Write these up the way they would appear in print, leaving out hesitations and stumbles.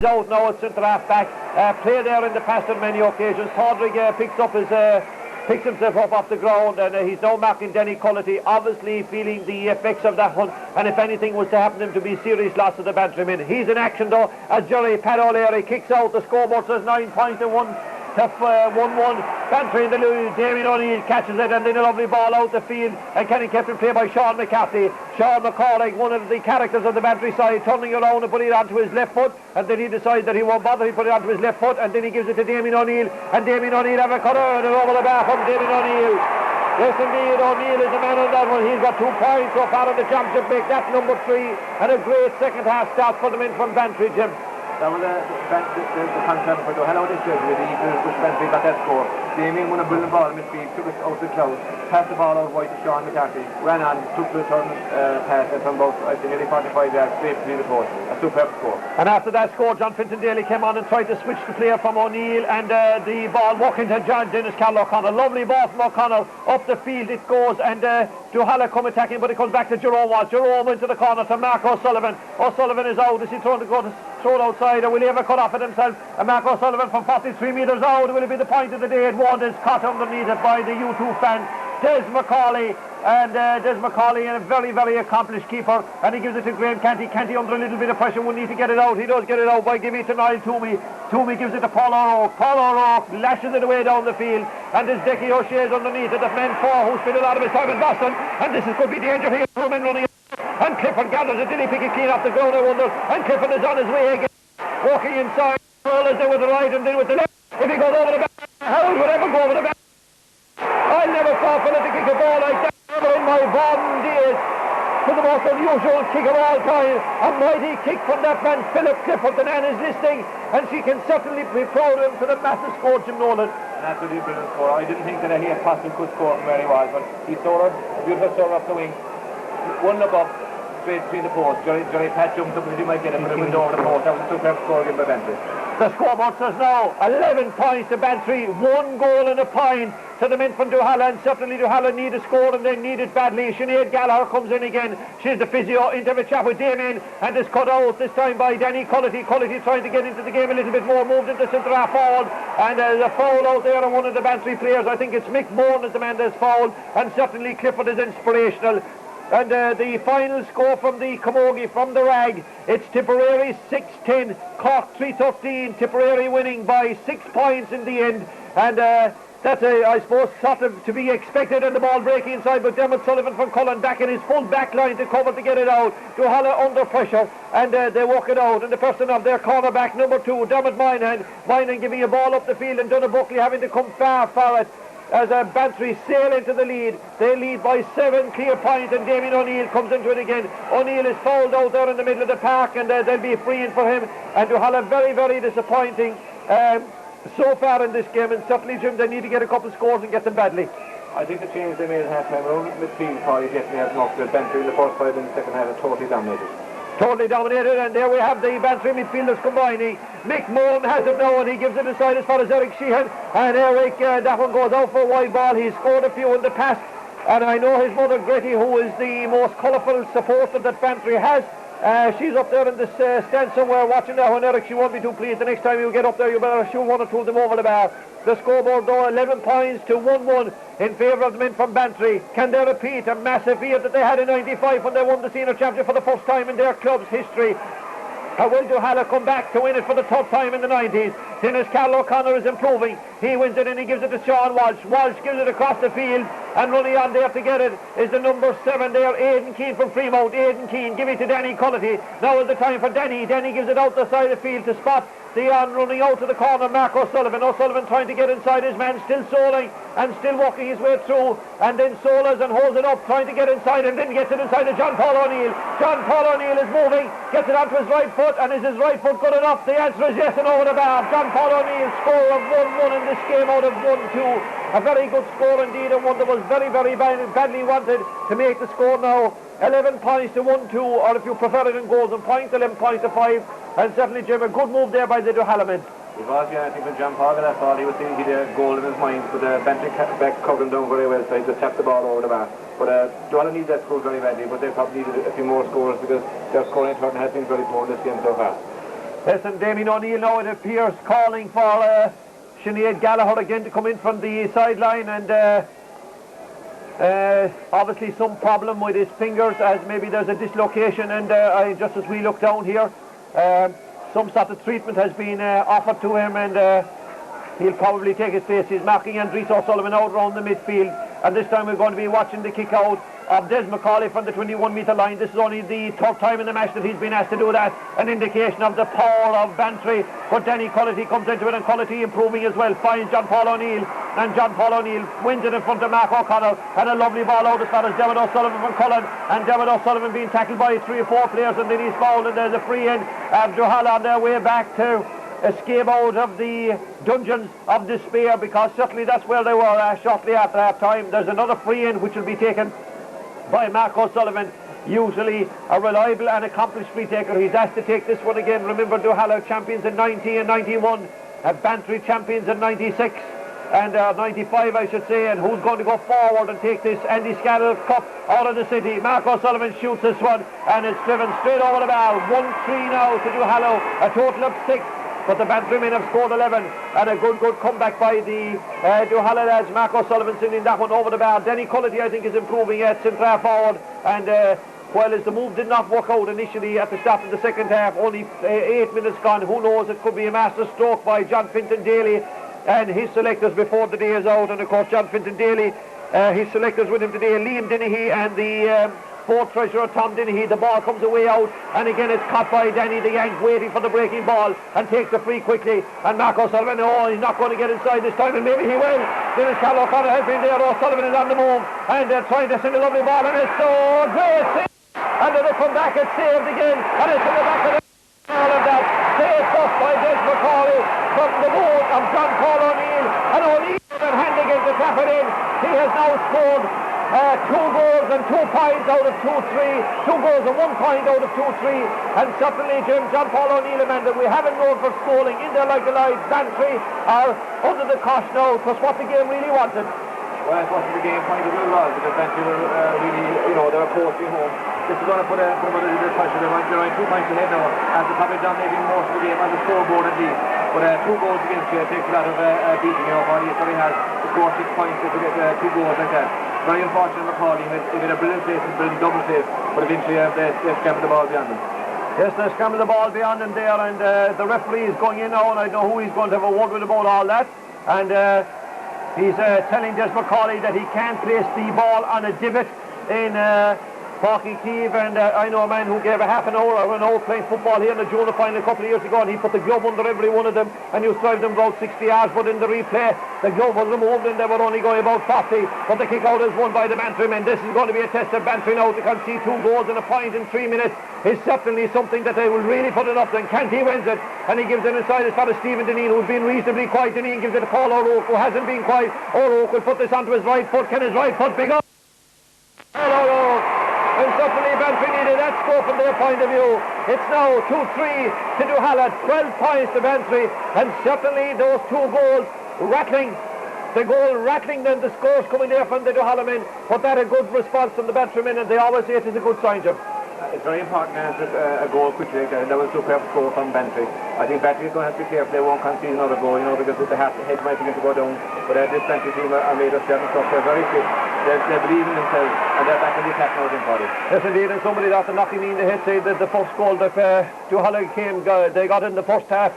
Out now at centre half back, play there in the past on many occasions. Todrig picks himself up off the ground, and he's now marking Denny Cullity, obviously feeling the effects of that one, and if anything was to happen to him, to be serious loss of the Bantry men. He's in action though as Jerry Pat O'Leary kicks out. The scoreboard says 9 points to 1-1. Bantry in the lead. Damien O'Neill catches it, and then a lovely ball out the field, and Kenny kept it played by Sean McCarthy. Sean McCormick, one of the characters of the Bantry side, turning around and putting it onto his left foot, and then he decides that he won't bother. He put it onto his left foot, and then he gives it to Damien O'Neill, and Damien O'Neill have a cutter and over the bar from Damien O'Neill. Yes indeed, O'Neill is the man on that one. He's got 2 points so far in the championship break. That's number 3, and a great second half start for them in from Bantry, Jim. That was the contract for Hello this year with the Eagles, which Bantry got that score. Damien won a brilliant ball in midfield, took it out the clouds, passed the ball out wide to Sean McCarthy, ran on, took the return pass, and from about, I think, nearly 45 yards straight between the post. A superb score. And after that score, John Finton Daly came on and tried to switch the player from O'Neill, and the ball walking to John Dennis Carl O'Connell. Lovely ball from O'Connell, up the field it goes, and Duhallow come attacking, but it comes back to Jerome Walsh. Jerome into the corner to Mark O'Sullivan. O'Sullivan is out. Is he trying to go to throw it outside, or will he ever cut off it himself? And Mark O'Sullivan from 43 metres out. Will it be the point of the day? It won't. It's caught underneath it by the U2 fan, Des McCauley. And Des McCauley, a very, very accomplished keeper, and he gives it to Graham Canty. Canty under a little bit of pressure, will need to get it out. He does get it out by giving it to Niall Toomey. Toomey gives it to Paul O'Rourke. Paul O'Rourke lashes it away down the field, and there's Decky O'Shea's underneath it, the man 4 who spent a lot of his time in Boston, and this could be danger here. Men running, and Clifford gathers it. Did he pick it clean off the ground, I wonder? And Clifford is on his way again, walking inside. Rollers there with the right and then with the left. If he goes over the back, Harold would ever go over the back. I never saw Philip to kick a ball like that ever in my born days. To the most unusual kick of all time. A mighty kick from that man Philip Clifford. The man is listening, and she can certainly be proud of him for the massive score, Jim Nolan. And that's a brilliant score. I didn't think that he had possibly could score from where he was, but he scored a beautiful score off the wing. One look up, straight between the post. Jerry Pat jumped up as he might get it, but it went over the post. That was a superb score given by Bantry. The scoreboard says now 11 points to Bantry, 1 goal and a point to the men from Duhallow, and certainly Duhallow need a score, and they need it badly. Sinead Gallagher comes in again. She's the physio into the chat with Damien, and is cut out this time by Danny Cullity. Cullity trying to get into the game a little bit more, moved into centre half forward, and there's a foul out there on one of the Bantry players. I think it's Mick Moore is the man that's fouled, and certainly Clifford is inspirational. And the final score from the Camogie, from the Rag, it's Tipperary 6-10, Cork 3-13, Tipperary winning by 6 points in the end, and that's I suppose sort of to be expected, and the ball breaking inside, but Dermot Sullivan from Cullen back in his full back line to cover to get it out. Duhallow under pressure, and they walk it out, and the person of their cornerback number 2, Dermot Moynihan giving a ball up the field, and Donna Buckley having to come far for it. As Bantry sail into the lead, they lead by 7 clear points, and Damien O'Neill comes into it again. O'Neill is fouled out there in the middle of the park, and they'll be freeing for him. And Duhallow very, very disappointing so far in this game, and certainly, Jim, they need to get a couple of scores and get them badly. I think the change they made at half-time around midfield probably definitely has knocked the Bantry in the first 5 in the second half are totally dominated. Totally dominated, and there we have the Bantry midfielders combining. Mick Moore has it now, and he gives it aside as far as Eric Sheehan, and Eric, that one goes out for a wide ball. He's scored a few in the past, and I know his mother Gretty, who is the most colourful supporter that Bantry has, she's up there in the stand somewhere watching that one. Eric, she won't be too pleased. The next time you get up there, you better shoot 1 or 2 of them over the bar. The scoreboard though 11 points to 1-1 in favour of the men from Bantry. Can they repeat a massive feat that they had in '95 when they won the senior championship for the first time in their club's history? How will Duhallow come back to win it for the 3rd time in the 90s? Dennis Carl O'Connor is improving. He wins it and he gives it to Sean Walsh. Walsh gives it across the field, and running on there to get it is the number 7 there, Aidan Keane from Fremont. Aidan Keane, give it to Danny Cullity. Now is the time for Danny. Danny gives it out the side of the field to spot the running out to the corner, Mark O'Sullivan. O'Sullivan trying to get inside his man, still soling and still walking his way through, and then solas and holds it up, trying to get inside, and then gets it inside to John Paul O'Neill. John Paul O'Neill is moving, gets it onto his right foot, and is his right foot good enough? The answer is yes, and over the bar. John Paul O'Neill score of 1-1 in this game out of 1-2. A very good score indeed, and one that was very, very badly wanted to make the score now. 11 points to 1-2, or if you prefer it in goals and points, 11 points to 5. And certainly, Jim, a good move there by the Duhallow men. It was, yeah, I think when John Paul got that ball, he was thinking he had a goal in his mind, but Bantry back covered him down very well, so he just tapped the ball over the bar. But Duhallow needs that score very badly, but they probably needed a few more scores because their scoring turn has been very poor this game so far. Listen, Damien O'Neill now, it appears, calling for Sinead Gallagher again to come in from the sideline, and obviously some problem with his fingers, as maybe there's a dislocation, and just as we look down here, some sort of treatment has been offered to him, and he'll probably take his place. He's marking Andries O'Sullivan out around the midfield, and this time we're going to be watching the kick out of Des McCauley from the 21-metre line. This is only the third time in the match that he's been asked to do that. An indication of the power of Bantry. But Danny Cullity comes into it, and Cullity improving as well. Finds John Paul O'Neill, and John Paul O'Neill wins it in front of Mark O'Connell. And a lovely ball out as far as David O'Sullivan from Cullen. And David O'Sullivan being tackled by 3 or 4 players, and then he's fouled, and there's a free in. Duhala on their way back to escape out of the dungeons of despair, because certainly that's where they were shortly after half time. There's another free in which will be taken by Mark O'Sullivan, usually a reliable and accomplished free taker. He's asked to take this one again. Remember, Duhallow champions in 90 and 91, Bantry champions in 96 and 95 I should say, and who's going to go forward and take this Andy Scannell Cup out of the city? Mark O'Sullivan shoots this one, and it's driven straight over the bar. 1-3 now to Duhallow, a total of 6. But the Bantry men have scored 11, and a good comeback by the Duhallow lads. Mark O'Sullivan sending that one over the bar. Danny Cullity, I think, is improving at centre forward, and while as the move did not work out initially at the start of the second half, only 8 minutes gone, who knows, it could be a master stroke by John Finton Daly and his selectors before the day is out. And of course John Finton Daly, his selectors with him today, Liam Dennehy and the sport treasurer Tom Dennehy. The ball comes away out, and again it's caught by Danny the Yank, waiting for the breaking ball, and takes the free quickly. And Mark O'Sullivan, he's not going to get inside this time, and maybe he will. Dennis Cal O'Connor has been there. O'Sullivan is on the move, and they're trying to send a lovely ball, and it's so great. And then they come back, it's saved again, and it's in the back of the all of that. Saved up by Des McCauley from the boat of John Paul O'Neill, and O'Neill and Hannigan to tap it in. He has now scored 2 goals and 2 points out of 2-3, 2 goals and 1 point out of 2-3, and certainly John Paul O'Neill, and that we haven't known for scoring in there like the lights. Bantry are under the cosh now. It was what the game really wanted. Well, it wasn't the game point of view at all, because Bantry were really, they were forcing home. This is going to put a little bit of pressure. They're only 2 points ahead now, after probably dominating most of the game on the scoreboard at least. But 2 goals against you takes a lot of beating. What he probably has to score 6 points if you get 2 goals like that. Very unfortunate McCauley. He had a brilliant save and brilliant double save, but eventually they've scrambled the ball beyond him. Yes, they've scrambled the ball beyond him there, and the referee is going in now, and I don't know who he's going to have a word with about all that. And he's telling Des McCauley that he can't place the ball on a divot in Páirc Keeve, and I know a man who gave a half an hour or an hour playing football here in the junior final a couple of years ago, and he put the glove under every one of them, and you drive them about 60 yards, but in the replay the glove was removed and they were only going about 40, but the kick out is won by the Bantry men. This is going to be a test of Bantry now to concede 2 goals and a point in 3 minutes. Is certainly something that they will really put it up. Then Canty wins it, and he gives it inside as far as Stephen Deneen, who's been reasonably quiet. Deneen gives it to Paul O'Rourke, who hasn't been quiet. O'Rourke will put this onto his right foot. Can his right foot pick up? And certainly Bantry needed that score from their point of view. It's now 2-3 to Duhallow, 12 points to Bantry, and certainly those 2 goals rattling. The goal rattling, then the scores coming there from the Duhallow men, but that a good response from the Bantry men, and they always say it is a good sign, Jim. It's very important to answer a goal quickly like that, and that was a superb score from Bantry. I think Bantry is going to have to be careful they won't concede another goal, because the head might begin to go down. But this Bantry team are made of certain stuff. They're very fit. They believe in themselves, and they're back in the attack now again for it. Yes, indeed, and somebody after knocking me in the head said that the first goal that Duhallow they got in the first half,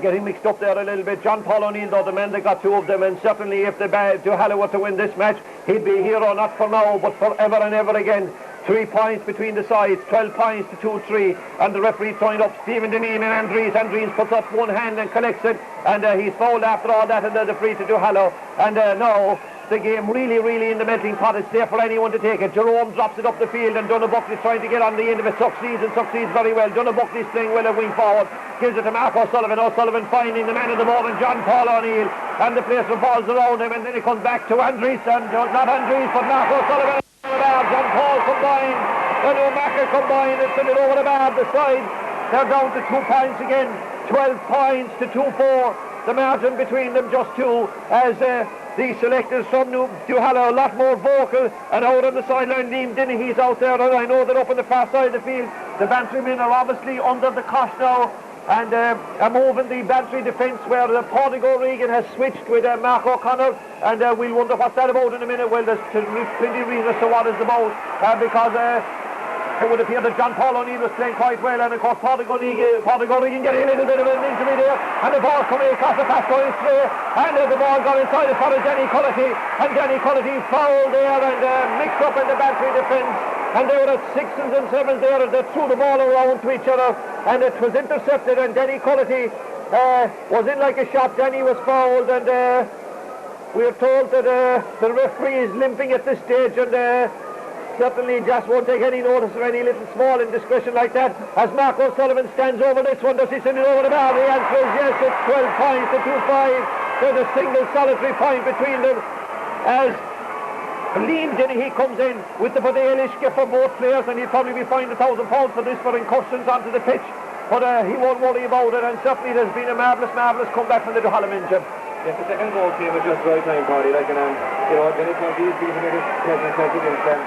getting mixed up there a little bit. John Paul O'Neill, though, the man, they got 2 of them, and certainly if the Duhallow were to win this match, he'd be a hero, not for now, but forever and ever again. 3 points between the sides, 12 points to 2-3, and the referee throwing up Stephen Deneen and Andries. Andries puts up one hand and collects it, and he's fouled after all that, and there's a free to Duhallow. And now the game really in the melting pot. It's there for anyone to take it. Jerome drops it up the field, and Donagh Buckley's trying to get on the end of it, succeeds very well. Donagh Buckley's playing well at wing forward, gives it to Mark O'Sullivan. O'Sullivan finding the man of the moment, John Paul O'Neill, and the place revolves around him, and then it comes back to Andries, and not Andries but Mark O'Sullivan. John Paul combined, and O'Macker combined, and send it over the bar the side. They're down to 2 points again, 12 points to 2-4. The margin between them just 2, as the selectors from Duhallow a lot more vocal, and out on the sideline Liam Dennehy's out there, and I know that up on the far side of the field the Bantry men are obviously under the cosh now. and a move in the Bantry defence where Pádraig O'Regan has switched with Mark O'Connell, and we'll wonder what's that about in a minute. Well, there's plenty of reasons as to what it's about, because it would appear that John Paul O'Neill was playing quite well, and of course Pádraig O'Regan getting a little bit of an injury there, and the ball coming across the pass going straight, and the ball got inside as far as Danny Cullity, and Danny Cullity fouled there and mixed up in the Bantry defence. And they were at 6s and 7s there, and they threw the ball around to each other, and it was intercepted, and Danny Cullity was in like a shot. Danny was fouled, and we are told that the referee is limping at this stage, and certainly just won't take any notice of any little small indiscretion like that. As Mark O'Sullivan stands over this one, does he send it over the bar? The answer is yes. It's 12 points to 2-5. There's a single solitary point between them, as Liam Dennehy comes in with the Badalish for both players, and he'll probably be fined £1,000 for this, for incursions onto the pitch, but he won't worry about it, and certainly there's been a marvellous comeback from the Duhallow men, Jim. Yes, the second goal came at just the right time, Paddy, like, and Denny County is being a pleasant test against them.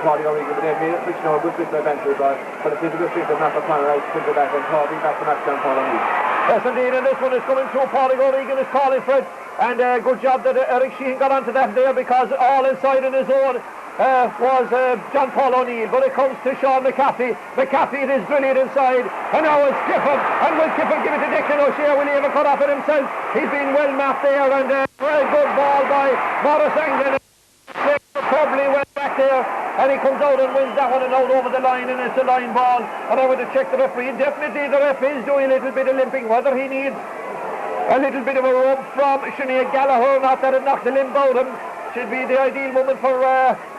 Pádraig O'Regan, but they've made it switch now, a good switch by Bantry, but for the physical strength of Mark O'Connell, I think they're back, and Pádraig back to match down Paul O'Neill. Yes, indeed, and this one is coming through. Pádraig O'Regan is calling for it, and good job that Eric Sheehan got onto that there, because all inside in his own was John Paul O'Neill, but it comes to Sean McCaffrey. McCaffrey, it is brilliant inside, and now it's Clifford, and will Clifford give it to Declan O'Shea? Will he ever cut off it himself? He's been well mapped there, and very good ball by Morris Anglin. Probably went back there, and he comes out and wins that one and out over the line, and it's a line ball. And I would have checked the referee. Definitely the referee is doing a little bit of limping, whether he needs a little bit of a rub from Sinead Gallagher, not that it knocked the limb out of him. Should be the ideal moment for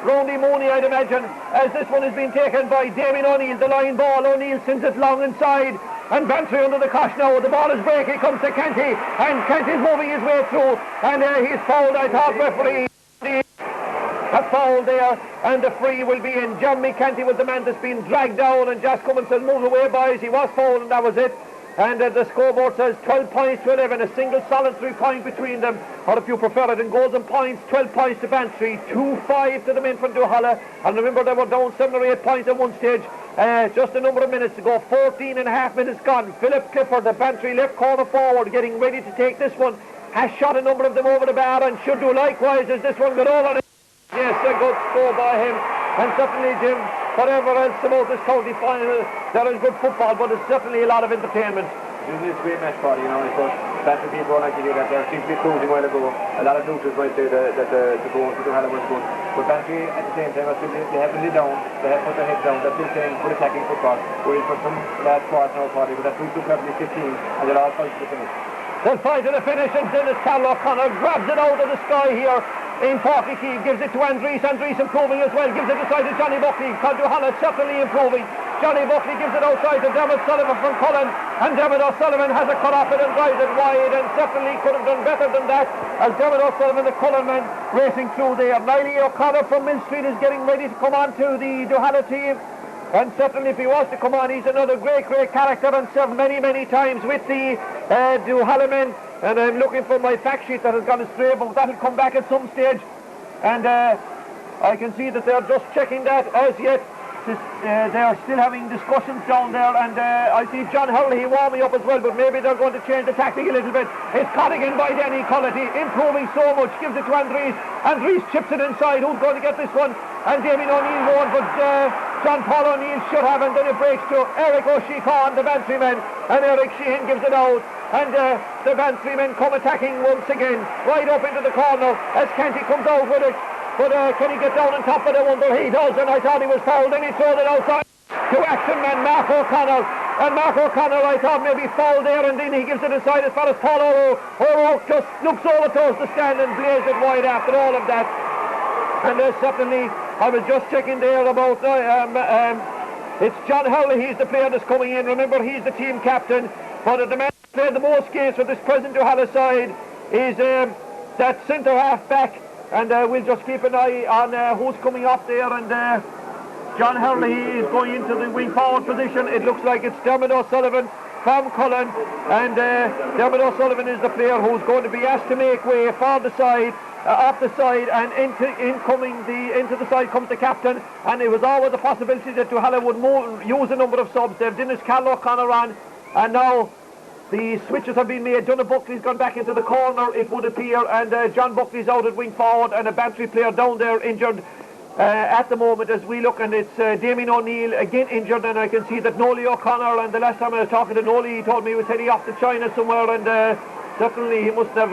Roundy Mooney, I'd imagine, as this one has been taken by Damien O'Neill, the line ball. O'Neill sends it long inside, and Bantry under the cosh now. The ball is breaking, comes to Canty, and Canty's moving his way through, and he's fouled. I thought referee a foul there, and the free will be in. Jeremy Canty was the man that's been dragged down, and just coming to move away, boys. He was fouled, and that was it. And the scoreboard says 12 points to 11, a single solid 3-point between them, or if you prefer it in goals and points, 12 points to Bantry, 2-5 to the men from Duhallow. And remember, they were down 7 or 8 points at one stage. Just a number of minutes to go, 14 and a half minutes gone. Philip Clifford, the Bantry left corner forward, getting ready to take this one, has shot a number of them over the bar, and should do likewise as this one got over. Yes, a good score by him, and certainly, Jim, whatever else about this county final, there is good football, but it's certainly a lot of entertainment. This is a great match, Paddy, I suppose Bantry people don't like to hear that. There seems to be cruising a while ago. A lot of neuters might say that the goal to Duhallow was good, but Bantry at the same time, they haven't laid down, they have put their heads down, they're still playing good attacking football, whereas for some lads squads now, Paddy, but that's superbly 15, and they're all fighting to the finish. They'll fight to the finish, and Dennis Carroll O'Connor grabs it out of the sky here in Páirc Keeve, gives it to Andries. Andries improving as well, gives it aside to Johnny Buckley. Duhallow certainly improving. Johnny Buckley gives it outside to Dermot Sullivan from Cullen, and Dermot O'Sullivan has a cut off it and drives it wide, and certainly could have done better than that, as Dermot O'Sullivan, the Cullen man, racing through there. Niall O'Connor from Mill Street is getting ready to come on to the Duhallow team, and certainly if he was to come on, he's another great character, and served many times with the Duhallow men. And I'm looking for my fact sheet that has gone astray, but that'll come back at some stage, and I can see that they're just checking that as yet. They are still having discussions down there, and I see John Hurley warming up as well, but maybe they're going to change the tactic a little bit. It's caught again by Danny Cullity, improving so much, gives it to Andries. Andries chips it inside. Who's going to get this one? And Damien O'Neill won, but John Paul O'Neill should have, and then it breaks to Eric O'Shea, the Bantry man, and Eric Sheehan gives it out, and the Bantry men come attacking once again, right up into the corner as Canty comes out with it. But can he get down on top of the one? But he does, and I thought he was fouled. Then he throws it outside to action man Mark O'Connell. And Mark O'Connell, I thought, maybe fouled there, and then he gives it aside as far as Paul O'Rourke just looks over towards the stand and plays it wide after all of that. And certainly, I was just checking there about it's John Howley. He's the player that's coming in. Remember, he's the team captain. But the man who played the most games for this present Duhallow side is that centre half back. And we'll just keep an eye on who's coming up there. And John Hurley is going into the wing forward position. It looks like it's Dermot O'Sullivan from Cullen. And Dermot O'Sullivan is the player who's going to be asked to make way for the side. off the side, and into the side comes the captain, and it was always a possibility that Duhallow would use a number of subs. They've Dennis Cal O'Connor on, and now the switches have been made. Donagh Buckley's gone back into the corner, it would appear, and John Buckley's out at wing forward, and a Bantry player down there injured at the moment as we look, and it's Damien O'Neill again injured, and I can see that Nolly O'Connor, and the last time I was talking to Nolly, he told me he was heading off to China somewhere, and certainly he must have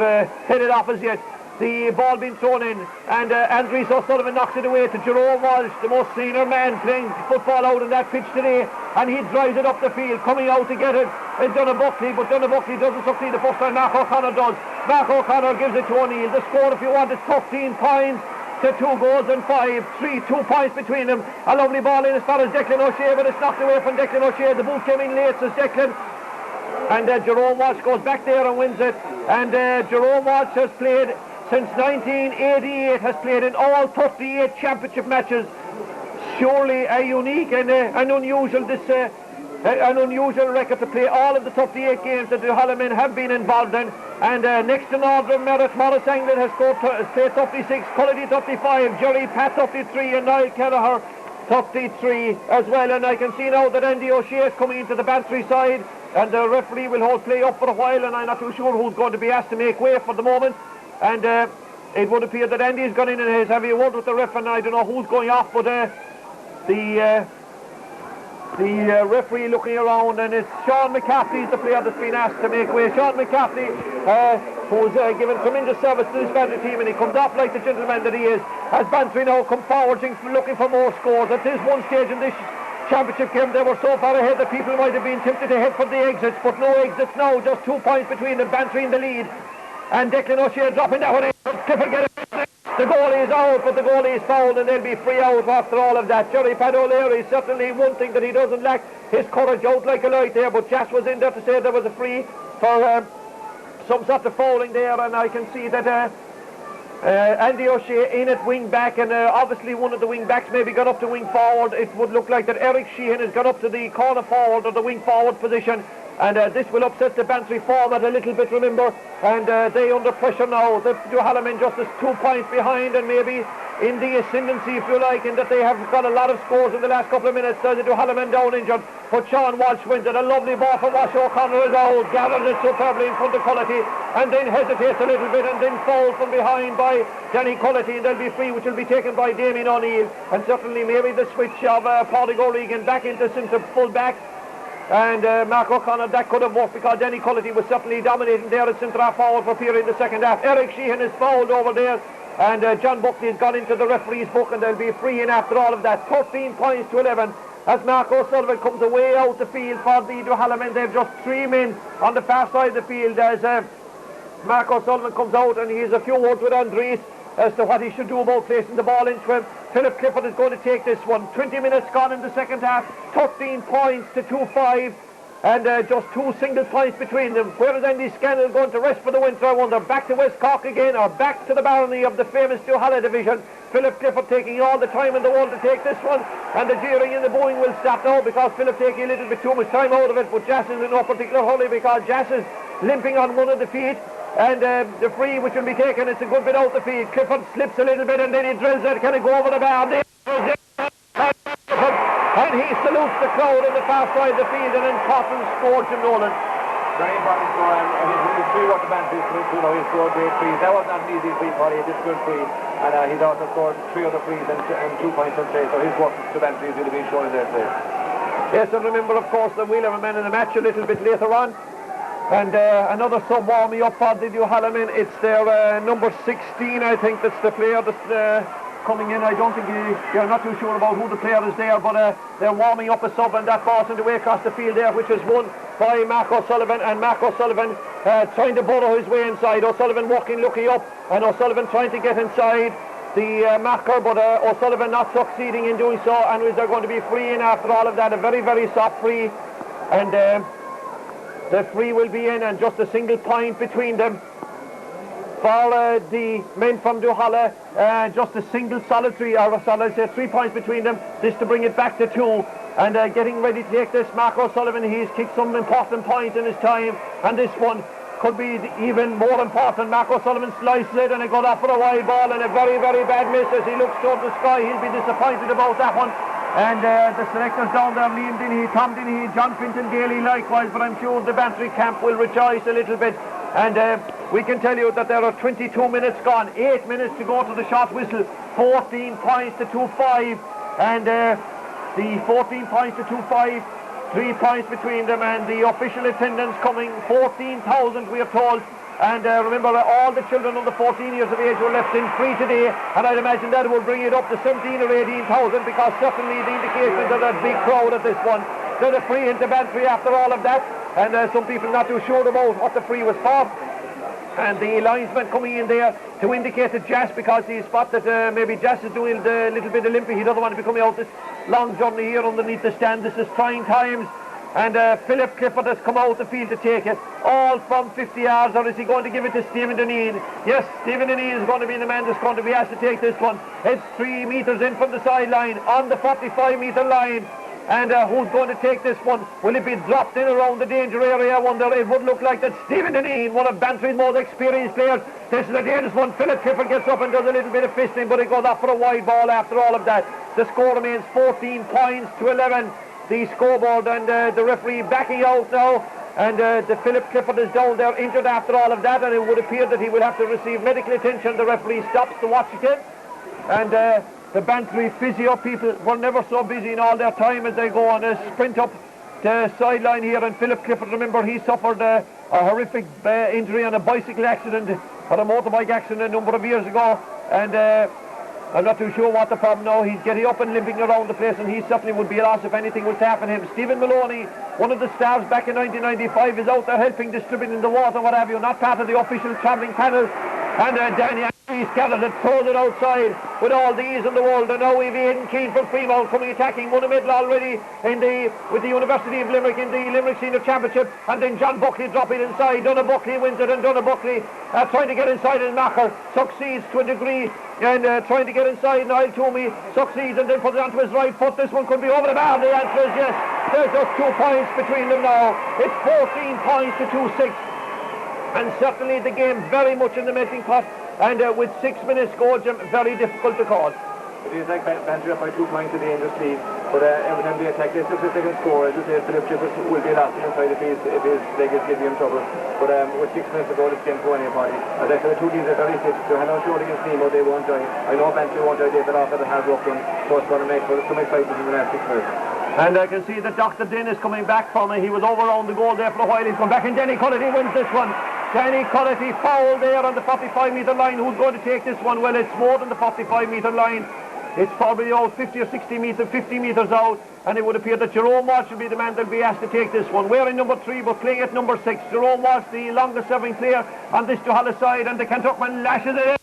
headed off as yet. The ball being thrown in, and Andries O'Sullivan knocks it away to Jerome Walsh, the most senior man playing football out on that pitch today, and he drives it up the field, coming out to get it is Donagh Buckley, but Donagh Buckley doesn't succeed the first time. Mark O'Connor does. Mark O'Connor gives it to O'Neill. The score, if you want, is 13 points to 2 goals and 2 points between them. A lovely ball in as far as Declan O'Shea, but it's knocked away from Declan O'Shea. The boot came in late, says Declan, and Jerome Walsh goes back there and wins it, and Jerome Walsh has played since 1988, has played in all 38 championship matches. Surely a unique and an unusual record to play all of the 38 games that the Duhallow men have been involved in. And next in order, Merit Morris Anglin has played 36, Cullity 35, Jerry Pat 33, and Niall Kelleher 33 as well. And I can see now that Andy O'Shea is coming into the Bantry side, and the referee will hold play up for a while, and I'm not too sure who's going to be asked to make way for the moment. And it would appear that Andy's gone in and has having a word with the ref, and I don't know who's going off, but the referee looking around, and it's Sean McCaffrey, the player that's been asked to make way. Sean McCaffrey, who's given tremendous service to this Bantry team, and he comes off like the gentleman that he is, as Bantry now come forward looking for more scores. At this one stage in this championship game, they were so far ahead that people might have been tempted to head for the exits, but no exits now, just 2 points between them, Bantry in the lead. And Declan O'Shea dropping that one in. Clifford get it. The goalie is out, but the goalie is fouled, and they'll be free out after all of that. Jerry Pat O'Leary, certainly one thing that he doesn't lack, his courage out like a light there, but Jas was in there to say there was a free for some sort of fouling there, and I can see that Andy O'Shea in at wing back, and obviously one of the wing backs maybe got up to wing forward. It would look like that Eric Sheehan has got up to the corner forward or the wing forward position. And this will upset the Bantry forward a little bit, remember, and they under pressure now. The Duhallow men just is 2 points behind, and maybe in the ascendancy, if you like, in that they have got a lot of scores in the last couple of minutes. The Duhallow men down injured, but Sean Walsh wins it. A lovely ball for Walsh. O'Connor is out, gathers it superbly in front of Cullity, and then hesitates a little bit, and then falls from behind by Danny Cullity, and they'll be free, which will be taken by Damien O'Neill. And certainly maybe the switch of Pádraig O'Regan back into centre full back, and Mark O'Connor, that could have worked, because Danny Cullity was certainly dominating there at centre half forward for period in the second half. Eric Sheehan is fouled over there, and John Buckley has gone into the referee's book, and they'll be free in after all of that. 13 points to 11 as Mark O'Sullivan comes away out the field for the Duhallow men. They've just 3 men on the far side of the field as Mark O'Sullivan comes out, and he has a few words with Andries as to what he should do about placing the ball into him. Philip Clifford is going to take this one. 20 minutes gone in the second half, 13 points to 2-5, and just 2 single points between them. Where is Andy Scannell going to rest for the winter, I wonder? Back to West Cork again, or back to the barony of the famous Duhallow division? Philip Clifford taking all the time in the world to take this one, and the jeering and the booing will stop now, because Philip taking a little bit too much time out of it, but Jas is in no particular hurry, because Jas is limping on one of the feet. And the free which will be taken, it's a good bit out the field. Clifford slips a little bit, and then he drills it. Can it go over the bar? And he salutes the crowd on the far side of the field. An important score, Jim Nolan. Very important score, and he's free what the Bantry through now. He scored great frees. That was not an easy free for him. He did good free, and he's also scored 3 other frees and 2 points on trade. So his work to Bantry is really being shown there today. Yes, and remember, of course, that we'll have a man in the match a little bit later on. And another sub warming up for the Duhallow men. It's their number 16, I think, that's the player that's coming in. I don't think you're not too sure about who the player is there, but they're warming up a sub, and that ball's sent away across the field there, which is won by Mark O'Sullivan, and Mark O'Sullivan trying to burrow his way inside. O'Sullivan walking, looking up, and O'Sullivan trying to get inside the marker, but O'Sullivan not succeeding in doing so, and they're going to be free in after all of that. A very, very soft free, and the free will be in, and just a single point between them for the men from Duhallow. Just a single solitary, or shall I say 3 points between them. This to bring it back to 2. And getting ready to take this, Mark O'Sullivan, he's kicked some important points in his time. And this one, could be even more important. Mark O'Sullivan slices it and it goes off for a wide ball and a very, very bad miss as he looks toward the sky. He'll be disappointed about that one. And the selectors down there, Liam Dennehy, Tom Dennehy, John Finton Daly likewise, but I'm sure the Bantry camp will rejoice a little bit. And we can tell you that there are 22 minutes gone, 8 minutes to go to the shot whistle, 14 points to 2-5, and the 14 points to 2-5, 3 points between them, and the official attendance coming 14,000 we are told. And remember, all the children under 14 years of age were left in free today, and I'd imagine that will bring it up to 17 or 18,000, because certainly the indication is that there's a big crowd at this one. They're the free into Bantry after all of that, and some people not too sure about what the free was for. And the linesman coming in there to indicate to Jas, because he spot that maybe Jas is doing a little bit of limping. He doesn't want to be coming out this long journey here underneath the stand. This is trying times. And Philip Clifford has come out the field to take it, all from 50 yards, or is he going to give it to Stephen Deneen? Yes, Stephen Deneen is going to be the man that's going to be asked to take this one. It's 3 metres in from the sideline, on the 45-metre line. And who's going to take this one? Will it be dropped in around the danger area? I wonder. It would look like that Stephen Deneen, one of Bantry's most experienced players. This is a dangerous one. Philip Clifford gets up and does a little bit of fisting, but it goes off for a wide ball after all of that. The score remains 14 points to 11. The scoreboard, and the referee backing out now, and the Philip Clifford is down there injured after all of that, and it would appear that he will have to receive medical attention. The referee stops to watch it, and the Bantry physio people were never so busy in all their time as they go on a sprint up the sideline here. And Philip Clifford, remember, he suffered a horrific injury on a bicycle accident or a motorbike accident a number of years ago, and I'm not too sure what the problem now. He's getting up and limping around the place, and he certainly would be a loss if anything was to happen to him. Stephen Maloney, one of the stars back in 1995, is out there helping distributing the water, what have you, not part of the official travelling panel. And Danny Andrews gathered and throws it outside with all the ease in the world. And now we've Aidan Keane from Fremont coming attacking, won a medal already with the University of Limerick in the Limerick Senior Championship. And then John Buckley drop it inside. Donna Buckley wins it, and Donna Buckley trying to get inside, and Macher succeeds to a degree. And trying to get inside, Niall Toomey succeeds and then puts it onto his right foot. This one could be over the bar. The answer is yes. There's just 2 points between them now. It's 14 points to 2-6. And certainly the game very much in the melting pot, and with 6 minutes score, Jim, very difficult to call. It is like Bantry up by 2 points to the end of the lead, but every time they attack, this looks like they can score. As you say, Philip Clifford will be lost inside if his leg is giving him trouble. But with 6 minutes to go, this game going anybody. As I said, the two teams are very fit. They're held on short against Nemo, they won't join. I know Bantry won't join, they've off at the hard work run, so it's going to make for some excitement in the last 6 minutes. And I can see that Dr. Dinn is coming back from it. He was over around the goal there for a while. He's come back, and Denny Cullity wins this one. Denny Cullity foul there on the 45-metre line. Who's going to take this one? Well, it's more than the 45-metre line. It's probably out 50 or 60 metres, 50 metres out, and it would appear that Jerome Walsh will be the man that will be asked to take this one. We're in number 3, but playing at number 6. Jerome Walsh, the longest-serving player on this Duhallow side, and the Kentuckman lashes it in.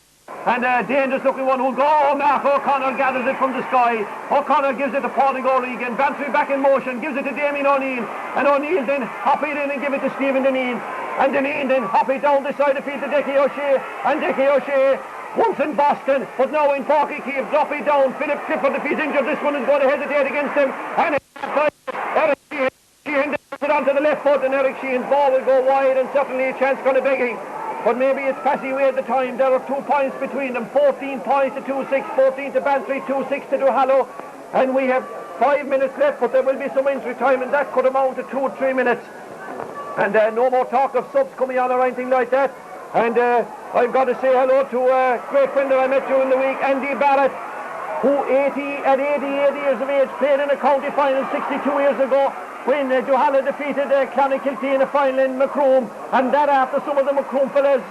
And a dangerous looking one who'll go. Oh, Mark O'Connor gathers it from the sky. O'Connor gives it to Pauline O'Regan. Bantry back in motion, gives it to Damien O'Neill. And O'Neill then hop it in and give it to Stephen Deneen. And Deneen then hop it down the side of the field to Dickie O'Shea. And Dickie O'Shea, once in Boston, but now in Porky Keeve, drop it down. Philip Clifford, if he's injured, this one is going to hesitate against him. And Eric Sheehan puts it onto the left foot, and Eric Sheehan's ball will go wide, and certainly a chance going to begging. But maybe it's passing away at the time. There are 2 points between them. 14 points to 2-6, 14 to Bantry, 2-6 to Duhallow. And we have 5 minutes left, but there will be some injury time, and that could amount to 2 or 3 minutes. And no more talk of subs coming on or anything like that. And I've got to say hello to a great friend that I met during the week, Andy Barrett, who at 88 years of age played in a county final 62 years ago, when Duhallow defeated Clonakilty in a final in Macroom, and that after some of the Macroom fellas,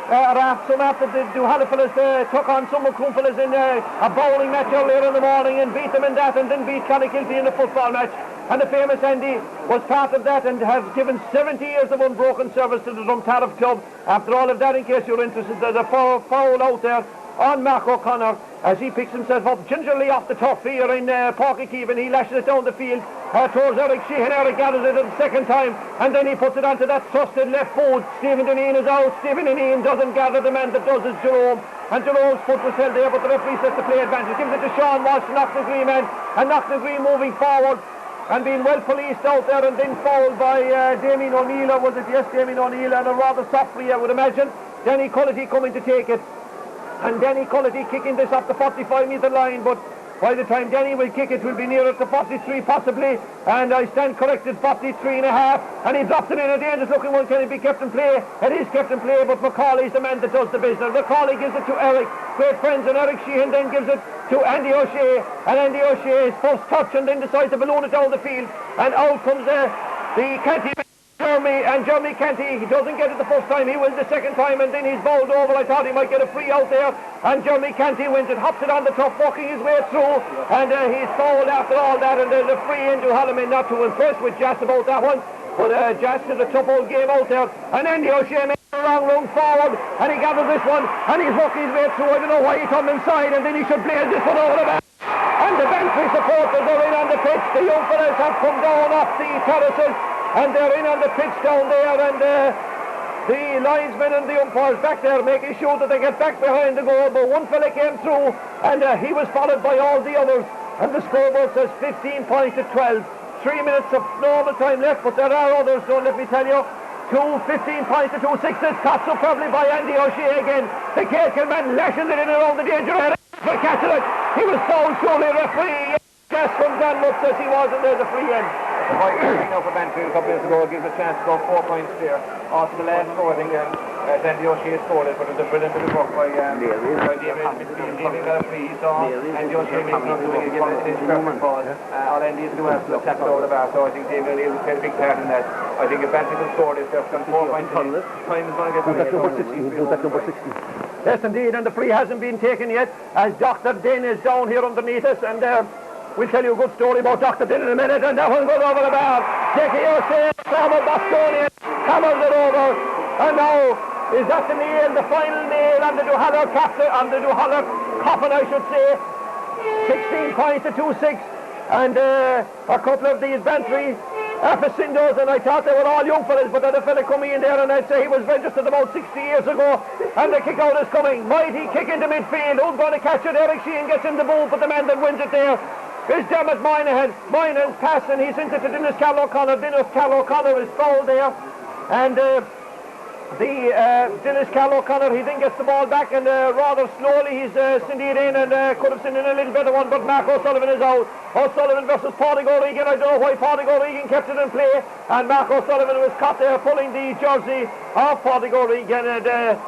after the Duhallow fellas took on some Macroom fellas in a bowling match earlier in the morning and beat them in that, and then beat Clonakilty in a football match. And the famous Andy was part of that and has given 70 years of unbroken service to the Drumtariff Club. After all of that, in case you're interested, there's a foul out there on Mark O'Connor as he picks himself up gingerly off the turf here in Porky Keeve, and he lashes it down the field towards Eric Sheehan. Eric gathers it the second time, and then he puts it onto that trusted left foot. Stephen Deneen is out. Stephen Deneen doesn't gather. The man that does is Jerome, and Jerome's foot was held there, but the referee says to play advantage. Gives it to Sean Walsh, Knocknagree man, and Knocknagree moving forward. and being well policed out there, and then fouled by Damien O'Neill, or was it? Yes, Damien O'Neill, and a rather soft free, I would imagine. Danny Cullity coming to take it, and Danny Cullity kicking this up the 45-metre line, but by the time Danny will kick it, will be nearer to 43 possibly, and I stand corrected, 43 and a half, and he drops it in a dangerous looking one. Can it be kept in play? It is kept in play, but Macaulay's the man that does the business. Macaulay gives it to Eric, great friends, and Eric Sheehan then gives it to Andy O'Shea, and Andy O'Shea's first touch, and then decides to balloon it down the field, and out comes the Canty Jeremy Canty. He doesn't get it the first time, he wins the second time, and then he's bowled over. I thought he might get a free out there, and Jeremy Canty wins it, hops it on the top, walking his way through, and he's fouled after all that, and there's a free into Halloman. Not too impressed with Jas about that one, but Jas is a tough old game out there, and Andy O'Shea makes a long run forward, and he gathers this one, and he's walking his way through. I don't know why he turned inside, and then he should blaze this one over the back. And the Bantry supporters are in on the pitch. The young fellas have come down off the terraces, and they're in on the pitch down there, and the linesmen and the umpires back there making sure that they get back behind the goal. But one fella came through, and he was followed by all the others, and the scoreboard says 15 points to 12. 3 minutes of normal time left, but there are others, so let me tell you. 15 points to 2-6. It's caught superbly by Andy O'Shea again. The Cahill man lashes it in around the danger area for catching it. He was fouled, surely. Referee Gas from Dan Mutt says he was, and there's a free end. The white thing now for Bantry a couple minutes ago gives a chance to go 4 points clear. After the last score, I think Andy O'Shea scored it, but it was a brilliant bit of work by David got a free. He saw Andy O'Shea making up doing it, giving it his perfect ball. All Andy is doing after the tap over the bar, so I think David O'Neill will play a big part in that. I think if Bantry can score this, they've done 4 points. Time is going to get number 60. Yes, indeed, and the free hasn't been taken yet, as Dr. Den is down here underneath us, and we'll tell you a good story about Dr. Den in a minute, and that one goes over the bar. Dickie O'Shea, Samuel Bostonian, hammers it over, and now is that the nail, the final nail on the Duhallow captain, on the Duhallow coffin, I should say. 16 points to 2-6, and a couple of these Bantry aficionados, and I thought they were all young fellas, but there's a fella coming in there, and I'd say he was registered about 60 years ago, and the kick out is coming. Mighty kick into midfield. Who's going to catch it? Eric Sheehan gets in the boot, but the man that wins it there is Dermot Moynihan. Moynihan's pass, and he sends it to Dennis Cal O'Connor. Dennis Cal O'Connor is fouled there, and Dennis Cal O'Connor, he then gets the ball back, and rather slowly he's sent it in, and could have sent in a little better one, but Mark O'Sullivan is out. O'Sullivan versus Pádraig O'Regan. I don't know why Pádraig O'Regan kept it in play, and Mark O'Sullivan was caught there pulling the jersey of Pádraig O'Regan, and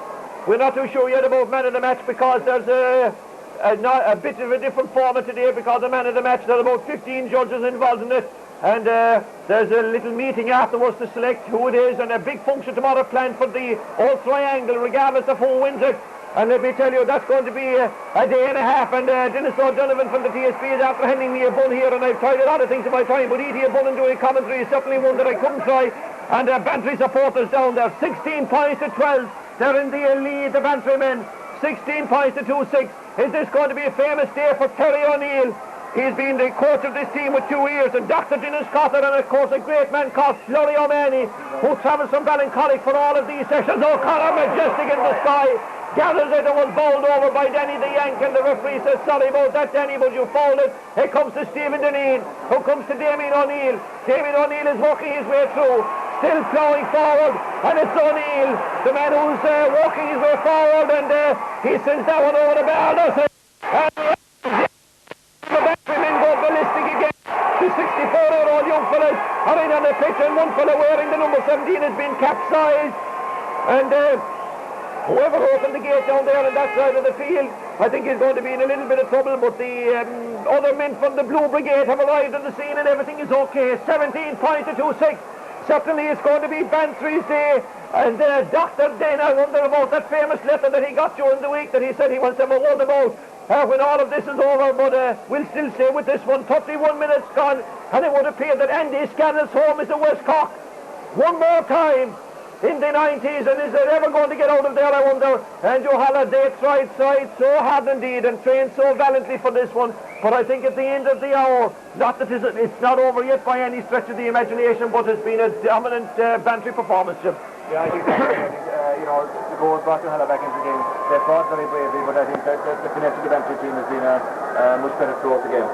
we're not too sure yet about man of the match, because there's a bit of a different format today, because the man of the match, there are about 15 judges involved in it, and there's a little meeting afterwards to select who it is, and a big function tomorrow planned for the Old Triangle, regardless of who wins it. And let me tell you, that's going to be a day and a half, and Dennis O'Donovan from the TSB is after handing me a bun here, and I've tried a lot of things in my time, but eating a bun and doing commentary is certainly one that I couldn't try. And Bantry supporters down there, 16 points to 12, they're in the lead, the Bantry men, 16 points to 2-6. Is this going to be a famous day for Terry O'Neill? He's been the coach of this team with 2 years, and Dr. Dennis Cotter, and of course a great man called Flurry O'Mahony, who travels from Ballincollig for all of these sessions. O'Connor, majestic in the sky, gathers it and was bowled over by Danny the Yank, and the referee says, sorry about that, Danny, but you fouled it. Here comes to Stephen Deneen, who comes to Damien O'Neill. Damien O'Neill is working his way through, still ploughing forward, and it's O'Neill, the man who's walking his way forward, and he sends that one over the bar, does it? And the Bantry men go ballistic again. The 64-year-old young fellas are in on the pitch, and one fella wearing the number 17 has been capsized, and whoever opened the gate down there on that side of the field, I think he's going to be in a little bit of trouble, but the other men from the Blue Brigade have arrived on the scene, and everything is okay. 17 points to 2-6. Certainly it's going to be Bantry's day, and Dr. Den, I wonder about that famous letter that he got during the week that he said he wants to have a word about when all of this is over, but we'll still say with this one, 31 minutes gone, and it would appear that Andy Scannell's home is at West Cork. One more time in the 90s, and is it ever going to get out of there, I wonder? And Duhallow, they tried so hard indeed and trained so valiantly for this one, but I think at the end of the hour, not that it's not over yet by any stretch of the imagination, but it's been a dominant Bantry performance, Jim. Yeah, I think the goal brought Duhallow back into the game. They fought very bravely, but I think that the finish of the Bantry team has been much better throughout the game.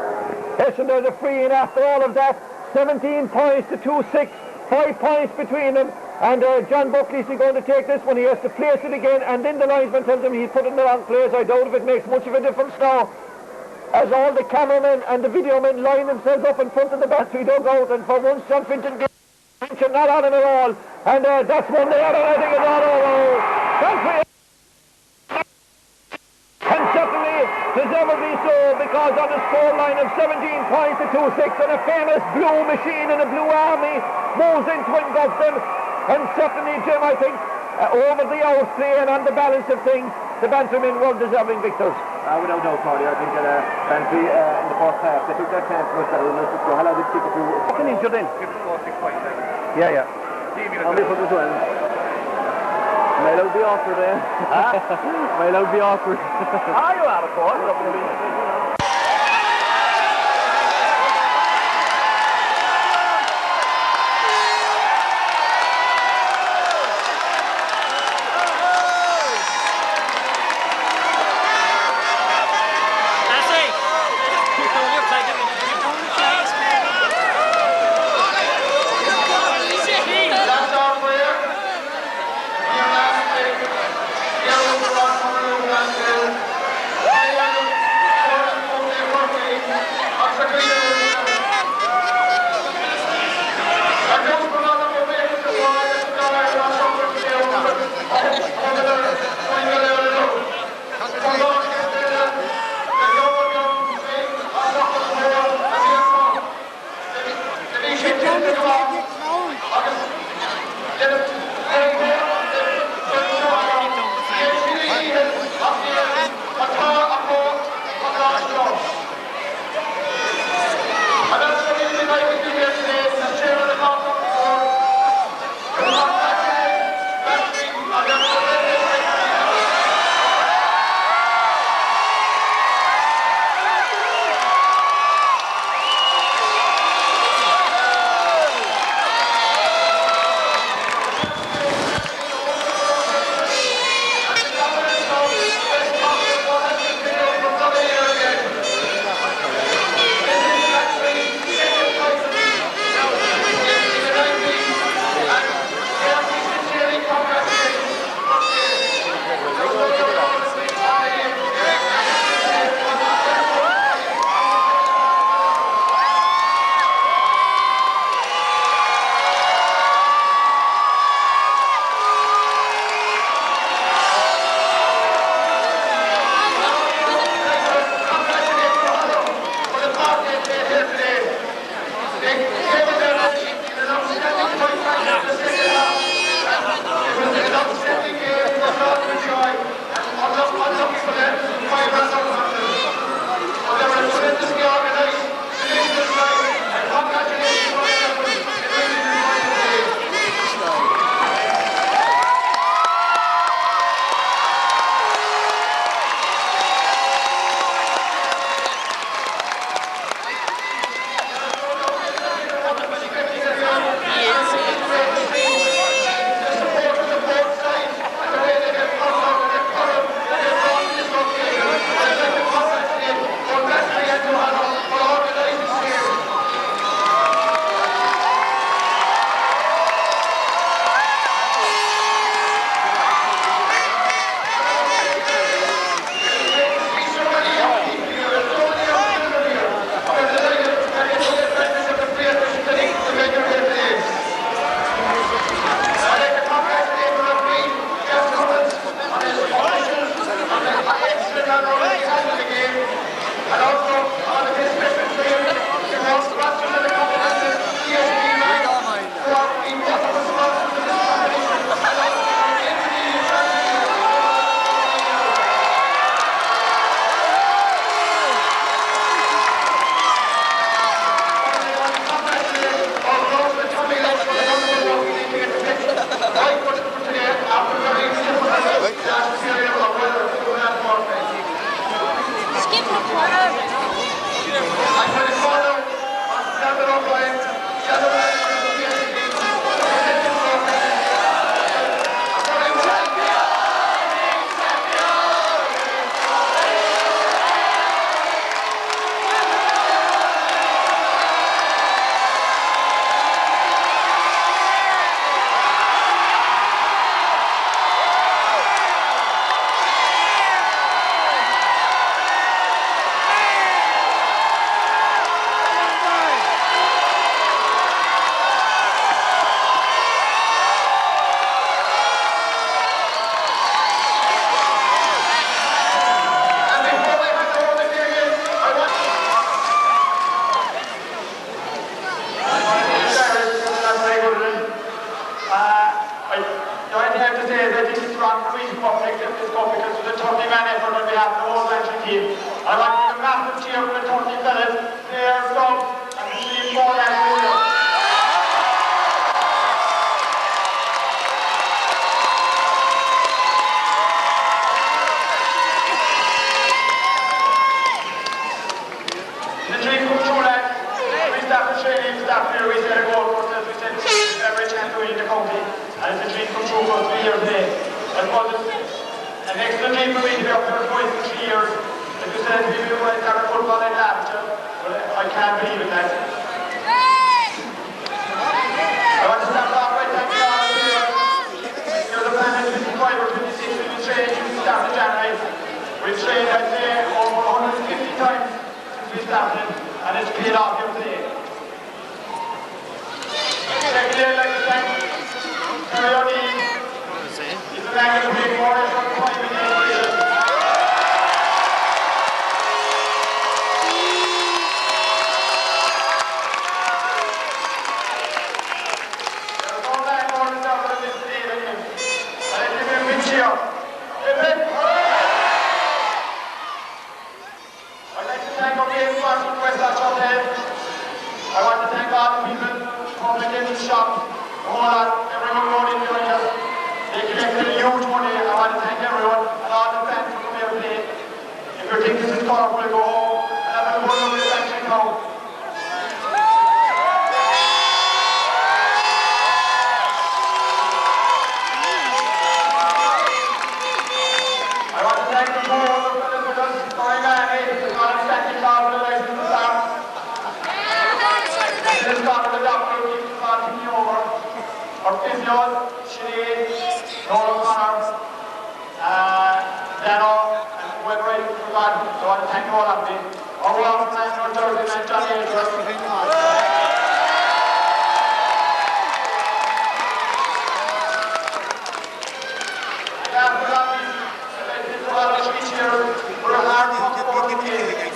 Yes, and there's a free in after all of that. 17 points to 2-6, 5 points between them. And John Buckley's going to take this one. He has to place it again, and then the linesman tells him he's put it in the wrong place. I doubt if it makes much of a difference now, as all the cameramen and the video men line themselves up in front of the Bantry dugout, and for once John Finton gets attention not on him at all. And that's one there, and I think it's all over. Bantry can certainly deservedly so, because on a scoreline of 17 points to 2-6, and a famous blue machine in a blue army moves into engulf them. And certainly, Jim, I think over the outplay and on the balance of things, the Bantrymen were deserving victors. Without doubt, Claudia. I think that Bantry in the first half, they took their chance with that. Hello, did kick it to... What can injured in? Give it 4-6 points. Yeah. I'll be put as well. May not be awkward, eh? May not be awkward. You are, of course. to say that this is wrong for me to come up and accept this cup because it's a 30-man effort on behalf of the whole Bantry team. I want to give a massive cheer for the 30 fellas, players, subs, and the team for that video. The dream come true, lads. We start the training, start here, we set a goal for ourselves, we set every chance to win in the county. And it's a dream come true for us 3 years today. I suppose it's an excellent dream for me to be up there twice in 3 years. As you said, we will start football in Lancashire, but I can't believe it, lads. I want to start off by thanking all of you. You're the plan at 25 or 26 when we trained since the start of January. We've trained, I'd say, over 150 times since we started, and it's paid off here today. Secondly, I'd like to thank Terry O'Neill. He's the man who made more than 1 million years. I want to thank all the people who come in the shop, the whole lot, everyone going in joining us. They collected a huge money. I want to thank everyone and all the fans who come here today. If you think this is powerful, go home and have a good look at the Bantry now. I want to thank the board of the fellas, Corey Manny, all the standing tall for the license to start. This is the doctor who keeps starting me over. Our physios, Sinead, Noel O'Connor, Dano, and whoever I forgot. So I want to thank all of them. Our Walker man, our Thursday man, Johnny Edwards. And after that, I'd like to give all the speech here for a hard work for the game.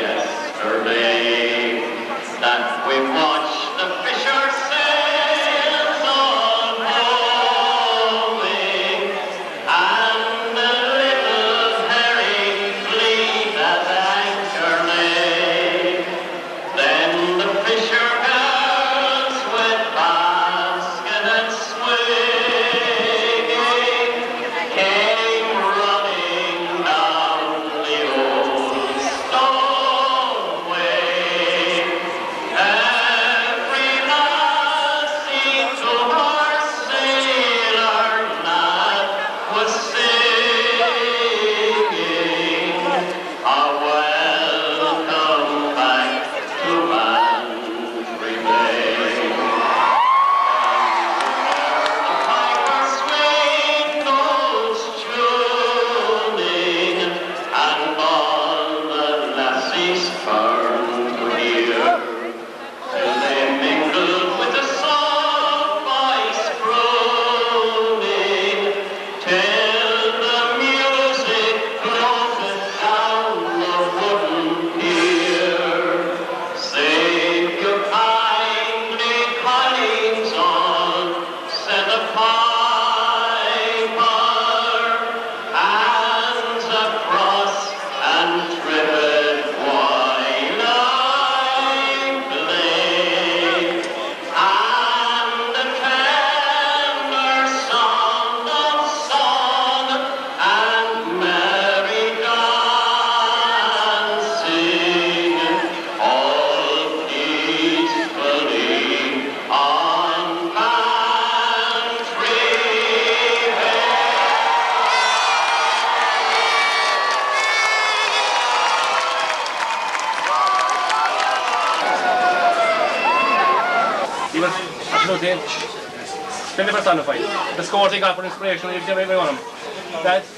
Yes. absolutely really personified. The scores he got for inspiration, every one of them. That's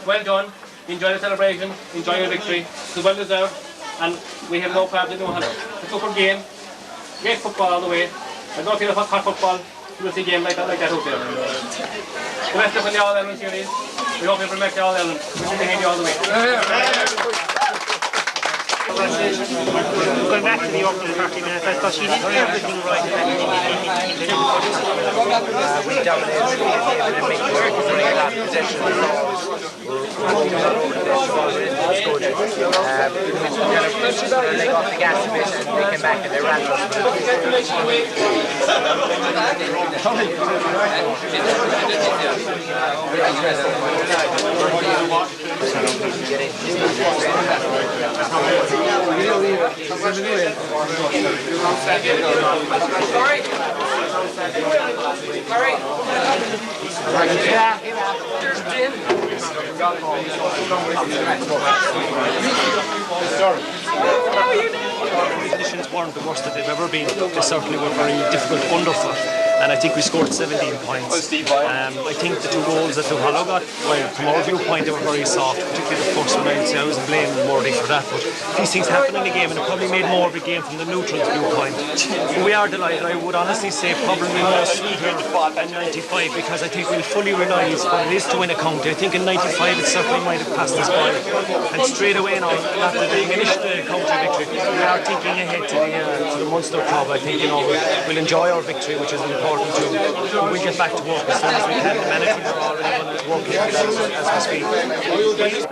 well done. Enjoy the celebration. Enjoy your victory. It's well deserved, and we have no problem doing it. It's a super game. Great football all the way. I don't feel a hot football. You will see a game like that out there. The rest of the All-Ireland series. We hope you'll make the All-Ireland. We will be all the way. Going back to the opening 30 minutes, I thought she did everything right. We dominated the game and make the work because they got possession of the ball. They got the gas a bit and they came back and they ran us. Conditions weren't the worst that they've ever been. They certainly were very difficult underfoot, and I think we scored 17 points. I think the 2 goals that Hollow got, well, from our viewpoint, they were very soft, particularly the first one. I'd say I was blaming Mordy for that, but these things happen in the game, and it probably made more of a game from the neutral's viewpoint. But we are delighted. I would honestly say probably more sweeter than 95, because I think we'll fully realise what it is to win a county. I think in 95 it certainly might have passed us by, and straight away now, after they finished the county victory, we are thinking ahead to the Munster club. I think we'll enjoy our victory, which is important too. We'll get back to work as soon as we can. The management are already working on that as we speak.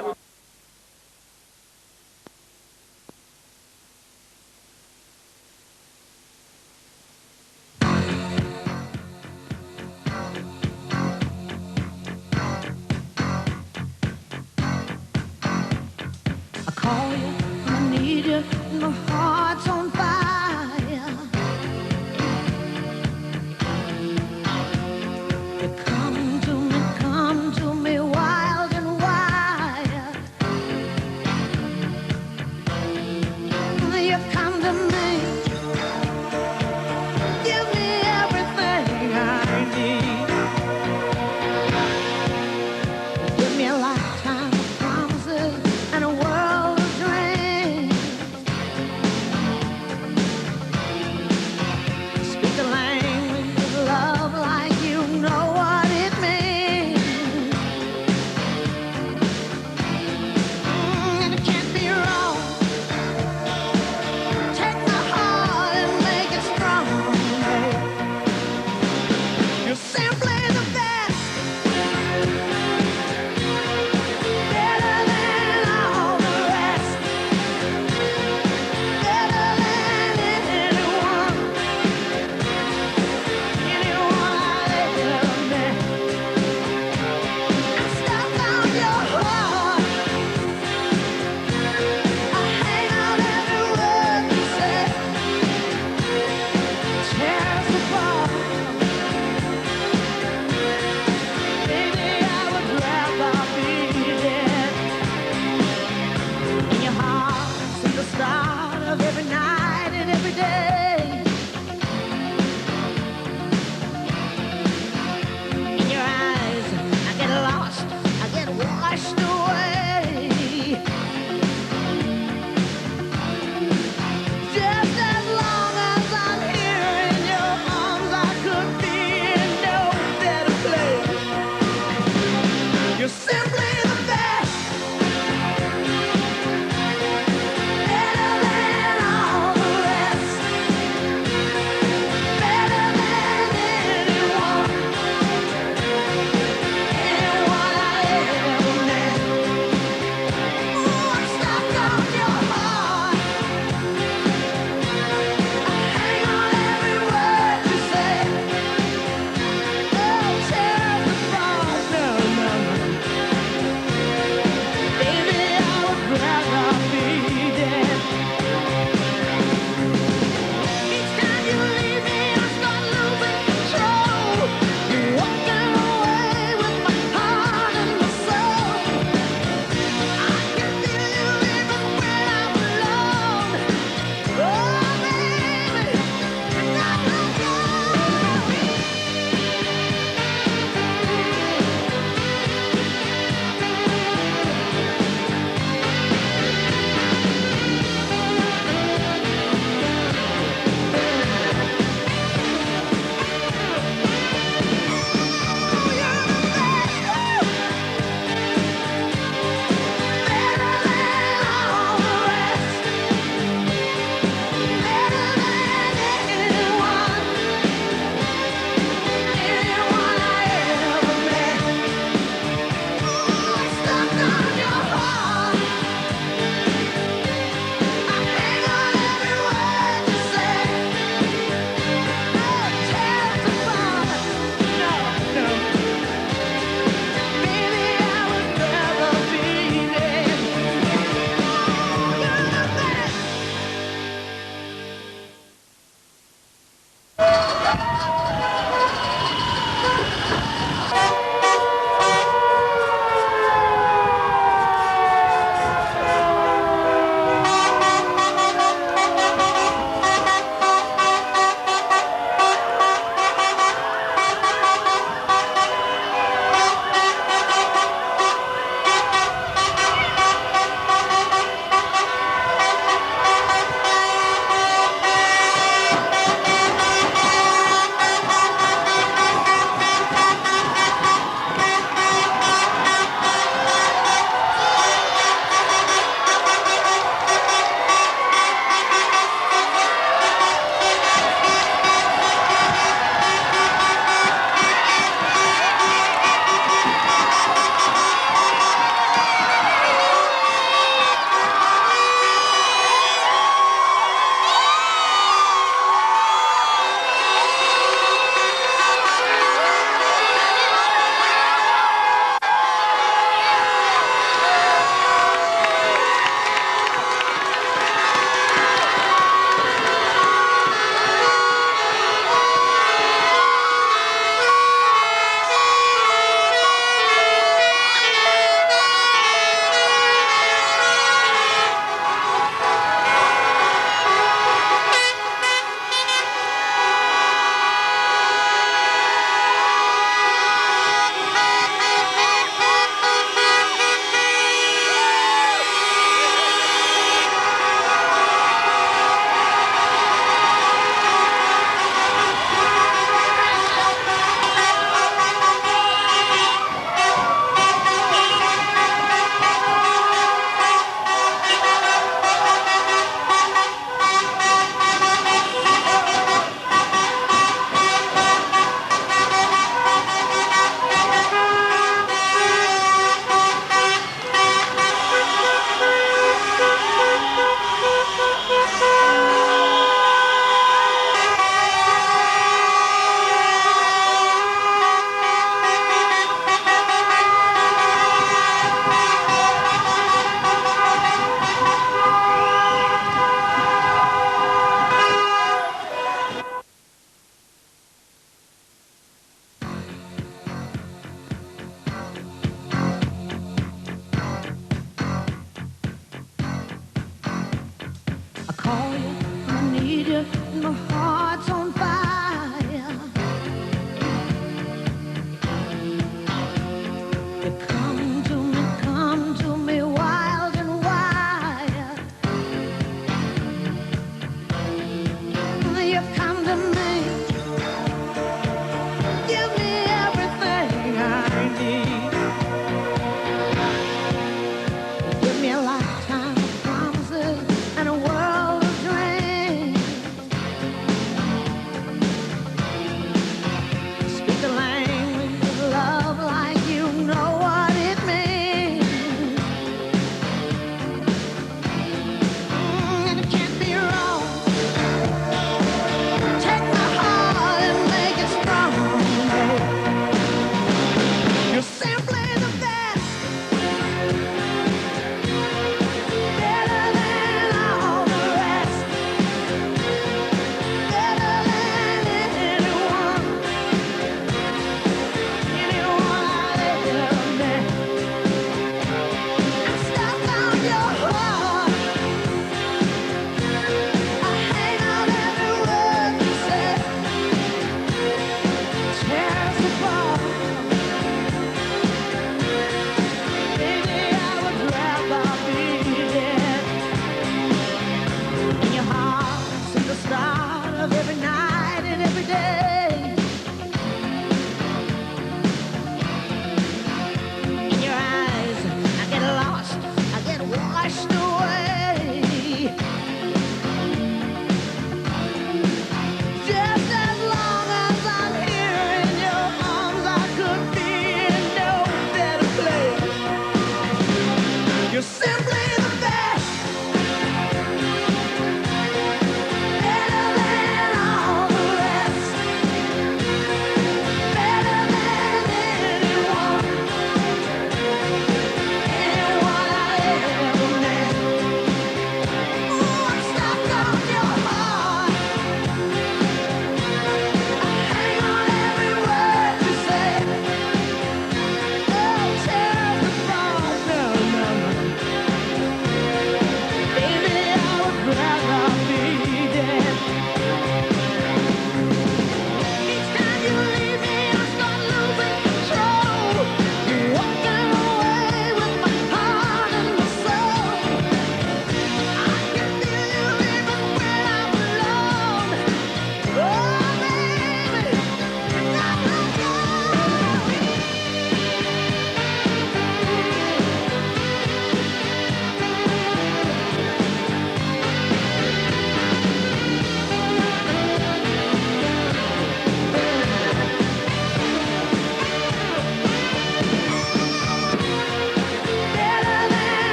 call you, I need you, my heart's on